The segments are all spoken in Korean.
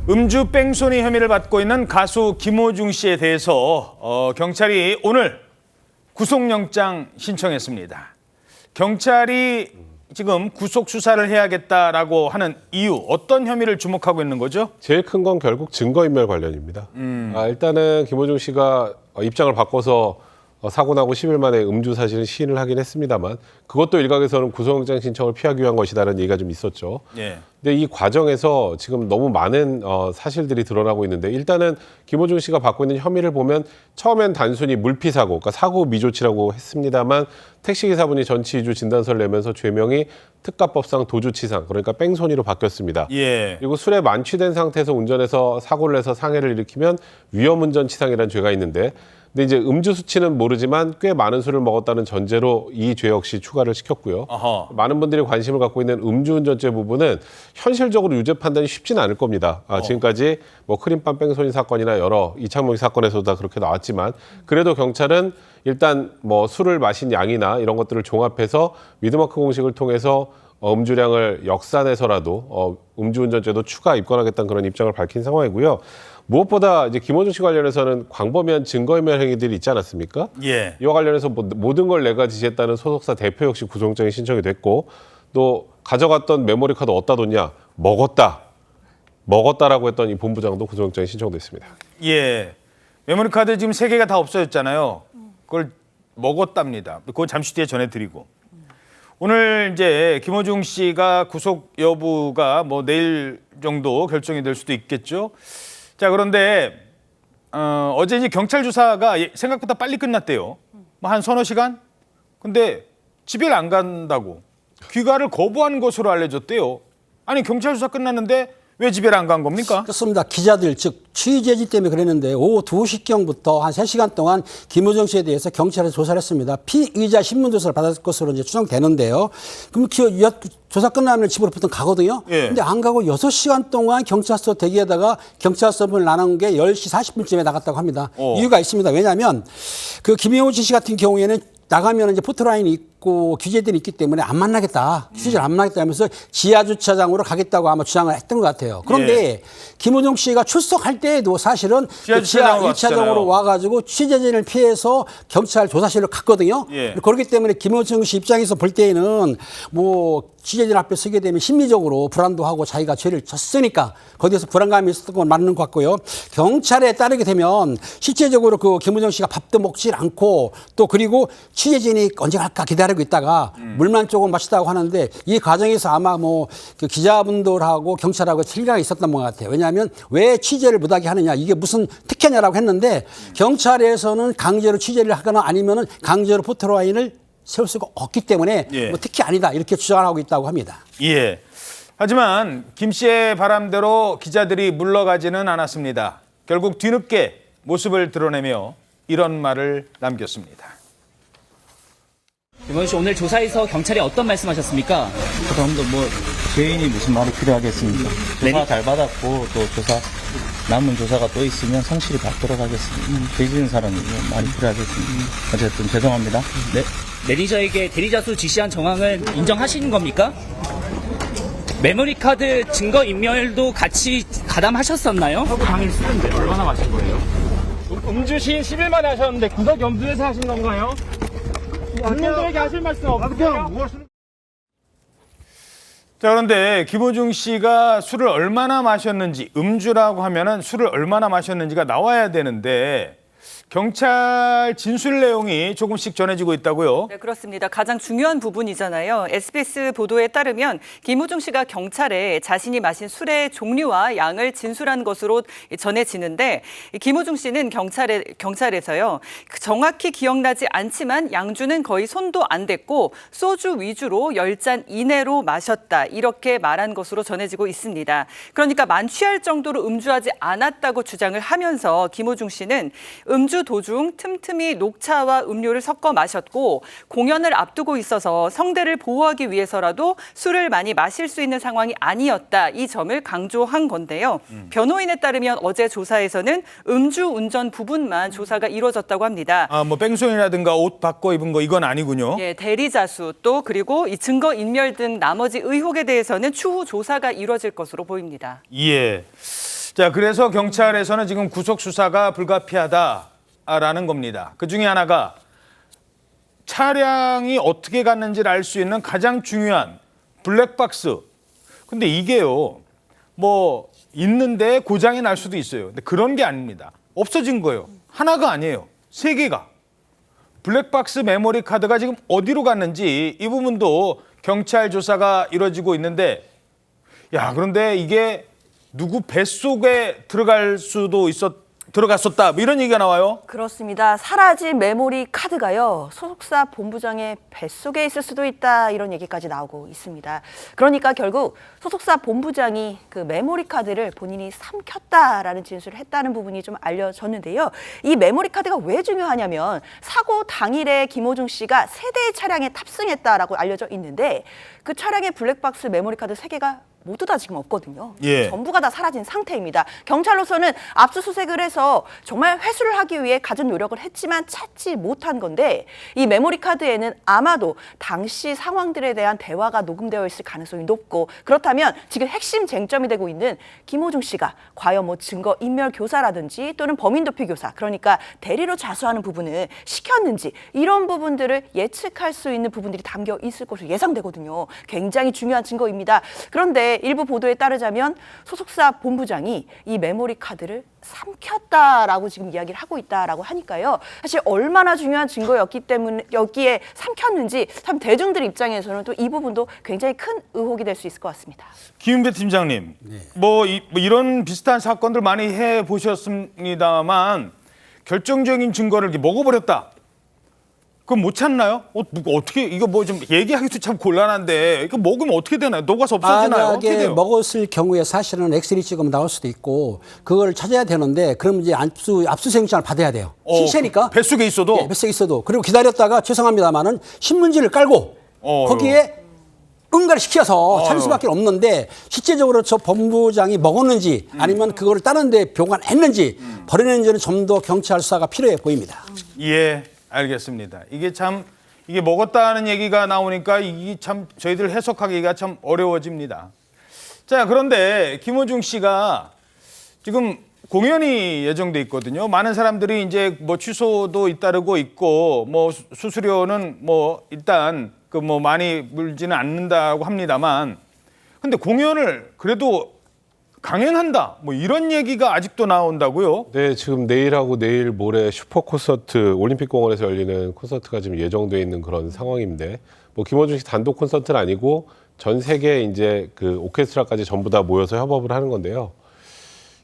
음주 뺑소니 혐의를 받고 있는 가수 김호중 씨에 대해서 경찰이 오늘 구속영장 신청했습니다. 경찰이 지금 구속 수사를 해야겠다라고 하는 이유, 어떤 혐의를 주목하고 있는 거죠? 제일 큰 건 결국 증거인멸 관련입니다. 일단은 김호중 씨가 입장을 바꿔서 사고 나고 10일 만에 음주 사실은 시인을 하긴 했습니다만 그것도 일각에서는 구속영장 신청을 피하기 위한 것이다라는 얘기가 좀 있었죠. 예. 근데 이 과정에서 지금 너무 많은 사실들이 드러나고 있는데 일단은 김호중 씨가 받고 있는 혐의를 보면 처음엔 단순히 물피사고, 그러니까 사고 미조치라고 했습니다만 택시기사분이 전치이주 진단서를 내면서 죄명이 특가법상 도주치상, 그러니까 뺑소니로 바뀌었습니다. 예. 그리고 술에 만취된 상태에서 운전해서 사고를 내서 상해를 일으키면 위험운전치상이라는 죄가 있는데 근데 이제 음주 수치는 모르지만 꽤 많은 술을 먹었다는 전제로 이 죄 역시 추가를 시켰고요. 어허. 많은 분들이 관심을 갖고 있는 음주운전죄 부분은 현실적으로 유죄 판단이 쉽지는 않을 겁니다. 지금까지 뭐 크림빵 뺑소니 사건이나 여러 이창용 사건에서도 다 그렇게 나왔지만 그래도 경찰은 일단 뭐 술을 마신 양이나 이런 것들을 종합해서 미드마크 공식을 통해서 음주량을 역산해서라도 음주운전죄도 추가 입건하겠다는 그런 입장을 밝힌 상황이고요. 무엇보다 이제 김호중 씨 관련해서는 광범위한 증거인멸 행위들이 있지 않았습니까? 예. 이와 관련해서 모든 걸 내가 지시했다는 소속사 대표 역시 구속영장이 신청이 됐고 또 가져갔던 메모리 카드 어디다 뒀냐? 먹었다라고 했던 이 본부장도 구속영장이 신청됐습니다. 예. 메모리 카드 지금 3개가 다 없어졌잖아요. 그걸 먹었답니다. 그건 잠시 뒤에 전해드리고. 오늘 이제 김호중 씨가 구속 여부가 뭐 내일 정도 결정이 될 수도 있겠죠. 자, 그런데 어제 이제 경찰 조사가 생각보다 빨리 끝났대요. 뭐 한 서너 시간? 근데 집에 안 간다고 귀가를 거부한 것으로 알려졌대요. 아니 경찰 조사 끝났는데 왜 집에 안 간 겁니까? 그렇습니다. 기자들 즉 취재지 때문에 그랬는데 오후 2시경부터 한 3시간 동안 김호중 씨에 대해서 경찰에서 조사를 했습니다. 피의자 신문 조사를 받았을 것으로 이제 추정되는데요. 그럼 조사 끝나면 집으로 보통 가거든요. 예. 근데 안 가고 6시간 동안 경찰서 대기하다가 경찰서문을 나눈 게 10시 40분쯤에 나갔다고 합니다. 이유가 있습니다. 왜냐하면 그 김호중 씨 같은 경우에는 나가면 이제 포토라인이 있고 규제들이 있기 때문에 안 만나겠다. 취재를 안 만나겠다 하면서 지하 주차장으로 가겠다고 아마 주장을 했던 것 같아요. 그런데 김호중 씨가 출석할 때에도 사실은 지하 1차장으로 와가지고 취재진을 피해서 경찰 조사실로 갔거든요. 예. 그렇기 때문에 김호중 씨 입장에서 볼 때에는 뭐 취재진 앞에 서게 되면 심리적으로 불안도 하고 자기가 죄를 졌으니까 거기에서 불안감이 있었던 건 맞는 것 같고요. 경찰에 따르게 되면 실제적으로 그 김호중 씨가 밥도 먹질 않고 또 그리고 취재진이 언제 갈까 기다리고 있다가 물만 조금 마시다고 하는데 이 과정에서 아마 뭐 그 기자분들하고 경찰하고 틀리가 있었던 것 같아요. 왜냐하면 왜 취재를 못하게 하느냐 이게 무슨 특혜냐라고 했는데 경찰에서는 강제로 취재를 하거나 아니면은 강제로 포토라인을 세울 수가 없기 때문에 뭐 특히 아니다 이렇게 주장하고 있다고 합니다. 예. 하지만 김 씨의 바람대로 기자들이 물러가지는 않았습니다. 결국 뒤늦게 모습을 드러내며 이런 말을 남겼습니다. 김호중 씨 오늘 조사에서 경찰이 어떤 말씀하셨습니까? 그다음도 뭐 개인이 무슨 말이 필요하겠습니까? 조사 잘 받았고 또 조사 남은 조사가 또 있으면 성실히 받도록 하겠습니다. 죄지은 사람이 말이 필요하겠습니다. 어쨌든 죄송합니다. 네. 매니저에게 대리자수 지시한 정황은 인정하시는 겁니까? 메모리 카드 증거 인멸도 같이 가담하셨었나요? 당일 쓰는데 얼마나 마신 거예요? 음주 시인 10일 만에 하셨는데 구속 염두에서 하신 건가요? 국민들에게 하실 말씀 없으세요? 자, 그런데 김호중 씨가 술을 얼마나 마셨는지, 음주라고 하면은 술을 얼마나 마셨는지가 나와야 되는데 경찰 진술 내용이 조금씩 전해지고 있다고요? 네, 그렇습니다. 가장 중요한 부분이잖아요. SBS 보도에 따르면 김호중 씨가 경찰에 자신이 마신 술의 종류와 양을 진술한 것으로 전해지는데 김호중 씨는 경찰에서요. 정확히 기억나지 않지만 양주는 거의 손도 안 댔고 소주 위주로 10잔 이내로 마셨다. 이렇게 말한 것으로 전해지고 있습니다. 그러니까 만취할 정도로 음주하지 않았다고 주장을 하면서 김호중 씨는 음주 도중 틈틈이 녹차와 음료를 섞어 마셨고 공연을 앞두고 있어서 성대를 보호하기 위해서라도 술을 많이 마실 수 있는 상황이 아니었다. 이 점을 강조한 건데요. 변호인에 따르면 어제 조사에서는 음주 운전 부분만 조사가 이루어졌다고 합니다. 뭐 뺑소니라든가 옷 바꿔 입은 거 이건 아니군요. 예, 대리자수 또 그리고 이 증거 인멸 등 나머지 의혹에 대해서는 추후 조사가 이루어질 것으로 보입니다. 예. 자, 그래서 경찰에서는 지금 구속 수사가 불가피하다라는 겁니다. 그 중에 하나가 차량이 어떻게 갔는지를 알 수 있는 가장 중요한 블랙박스. 근데 이게요, 뭐 있는데 고장이 날 수도 있어요. 근데 그런 게 아닙니다. 없어진 거예요. 하나가 아니에요. 3개가. 블랙박스 메모리 카드가 지금 어디로 갔는지 이 부분도 경찰 조사가 이루어지고 있는데, 야, 그런데 이게 누구 뱃속에 들어갔었다, 뭐 이런 얘기가 나와요. 그렇습니다. 사라진 메모리 카드가요, 소속사 본부장의 뱃속에 있을 수도 있다, 이런 얘기까지 나오고 있습니다. 그러니까 결국 소속사 본부장이 그 메모리 카드를 본인이 삼켰다라는 진술을 했다는 부분이 좀 알려졌는데요. 이 메모리 카드가 왜 중요하냐면 사고 당일에 김호중 씨가 3대의 차량에 탑승했다라고 알려져 있는데 그 차량의 블랙박스 메모리 카드 3개가 모두 다 지금 없거든요. 예. 전부가 다 사라진 상태입니다. 경찰로서는 압수수색을 해서 정말 회수를 하기 위해 갖은 노력을 했지만 찾지 못한 건데, 이 메모리 카드에는 아마도 당시 상황들에 대한 대화가 녹음되어 있을 가능성이 높고, 그렇다면 지금 핵심 쟁점이 되고 있는 김호중 씨가 과연 뭐 증거 인멸 교사라든지 또는 범인 도피 교사, 그러니까 대리로 자수하는 부분을 시켰는지, 이런 부분들을 예측할 수 있는 부분들이 담겨 있을 것으로 예상되거든요. 굉장히 중요한 증거입니다. 그런데 일부 보도에 따르자면 소속사 본부장이 이 메모리 카드를 삼켰다라고 지금 이야기를 하고 있다라고 하니까요. 사실 얼마나 중요한 증거였기 때문에 여기에 삼켰는지 참 대중들 입장에서는 또 이 부분도 굉장히 큰 의혹이 될 수 있을 것 같습니다. 김윤배 팀장님, 뭐 이런 비슷한 사건들 많이 해보셨습니다만 결정적인 증거를 이렇게 먹어버렸다. 그럼 못 찾나요? 어떻게 이거 뭐 좀 얘기하기도 참 곤란한데 이거 먹으면 어떻게 되나요? 녹아서 없어지나요? 어떻게 만약에 돼요? 먹었을 경우에 사실은 엑스레이 찍으면 나올 수도 있고 그걸 찾아야 되는데 그럼 이제 압수수색영장을 받아야 돼요. 시체니까. 뱃속에 있어도. 예, 뱃속에 있어도. 그리고 기다렸다가 죄송합니다만은 신문지를 깔고 거기에 응가를 시켜서 찾을 수밖에 없는데 실제적으로 저 본부장이 먹었는지 아니면 그거를 다른 데 보관했는지 버려냈는지는 좀 더 경찰 수사가 필요해 보입니다. 예, 알겠습니다. 이게 먹었다는 얘기가 나오니까 이게 참 저희들 해석하기가 참 어려워집니다. 자, 그런데 김호중 씨가 지금 공연이 예정돼 있거든요. 많은 사람들이 이제 뭐 취소도 잇따르고 있고 뭐 수수료는 뭐 일단 그 뭐 많이 물지는 않는다고 합니다만, 근데 공연을 그래도 강행한다, 뭐 이런 얘기가 아직도 나온다고요? 네, 지금 내일하고 내일 모레 슈퍼 콘서트 올림픽공원에서 열리는 콘서트가 지금 예정돼 있는 그런 상황인데, 뭐 김호중 씨 단독 콘서트는 아니고 전 세계 이제 그 오케스트라까지 전부 다 모여서 협업을 하는 건데요.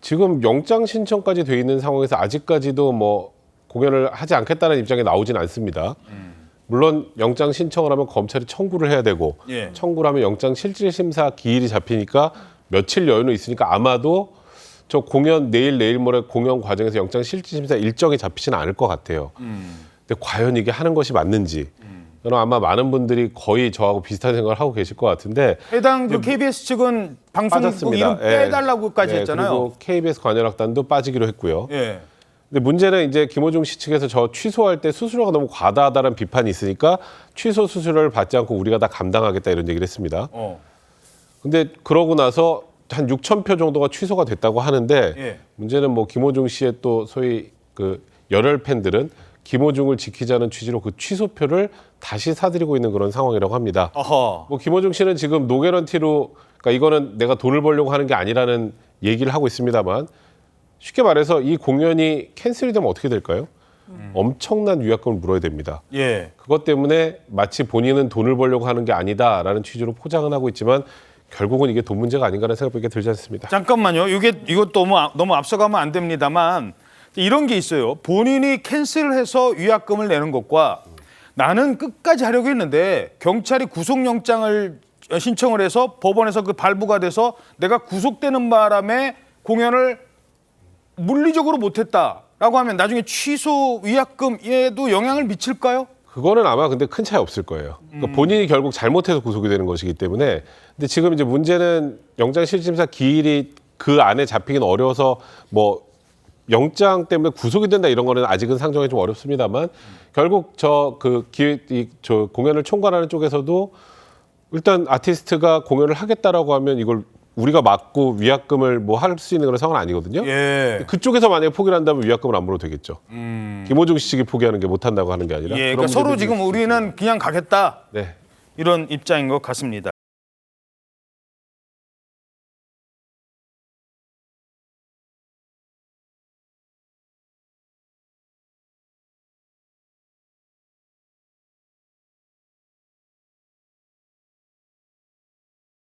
지금 영장 신청까지 돼 있는 상황에서 아직까지도 뭐 공연을 하지 않겠다는 입장이 나오진 않습니다. 물론 영장 신청을 하면 검찰이 청구를 해야 되고, 예. 청구를 하면 영장 실질심사 기일이 잡히니까 며칠 여유는 있으니까 아마도 저 공연 내일 모레 공연 과정에서 영장 실질심사 일정이 잡히지는 않을 것 같아요. 근데 과연 이게 하는 것이 맞는지, 저는 아마 많은 분들이 거의 저하고 비슷한 생각을 하고 계실 것 같은데, 해당 그 KBS 측은 방송국 빠졌습니다. 이름 빼달라고까지 네, 했잖아요. 그리고 KBS 관현악단도 빠지기로 했고요. 예. 근데 문제는 이제 김호중 씨 측에서 저 취소할 때 수수료가 너무 과다하다는 비판이 있으니까 취소 수수료를 받지 않고 우리가 다 감당하겠다 이런 얘기를 했습니다. 근데 그러고 나서 한 6천 표 정도가 취소가 됐다고 하는데, 예. 문제는 뭐 김호중 씨의 또 소위 그 열혈 팬들은 김호중을 지키자는 취지로 그 취소표를 다시 사들이고 있는 그런 상황이라고 합니다. 어허. 뭐 김호중 씨는 지금 노개런티로, 그러니까 이거는 내가 돈을 벌려고 하는 게 아니라는 얘기를 하고 있습니다만, 쉽게 말해서 이 공연이 캔슬이 되면 어떻게 될까요? 엄청난 위약금을 물어야 됩니다. 예. 그것 때문에 마치 본인은 돈을 벌려고 하는 게 아니다라는 취지로 포장은 하고 있지만 결국은 이게 돈 문제가 아닌가라는 생각밖에 들지 않습니다. 잠깐만요. 이것 너무 앞서가면 안 됩니다만 이런 게 있어요. 본인이 캔슬해서 위약금을 내는 것과 나는 끝까지 하려고 했는데 경찰이 구속영장을 신청을 해서 법원에서 그 발부가 돼서 내가 구속되는 바람에 공연을 물리적으로 못했다라고 하면 나중에 취소 위약금에도 영향을 미칠까요? 그거는 아마 근데 큰 차이 없을 거예요. 그러니까 본인이 결국 잘못해서 구속이 되는 것이기 때문에. 근데 지금 이제 문제는 영장 실질심사 기일이 그 안에 잡히긴 어려워서 뭐 영장 때문에 구속이 된다 이런 거는 아직은 상정이 좀 어렵습니다만, 결국 저 공연을 총괄하는 쪽에서도 일단 아티스트가 공연을 하겠다라고 하면 이걸 우리가 맞고 위약금을 뭐 할 수 있는 그런 상황은 아니거든요. 예. 그쪽에서 만약에 포기를 한다면 위약금을 안 물어도 되겠죠. 김호중 씨 측이 포기하는 게 못한다고 하는 게 아니라. 예, 그런 그러니까 서로 문제들이 지금 있을 수 우리는 그냥 가겠다 네. 이런 입장인 것 같습니다.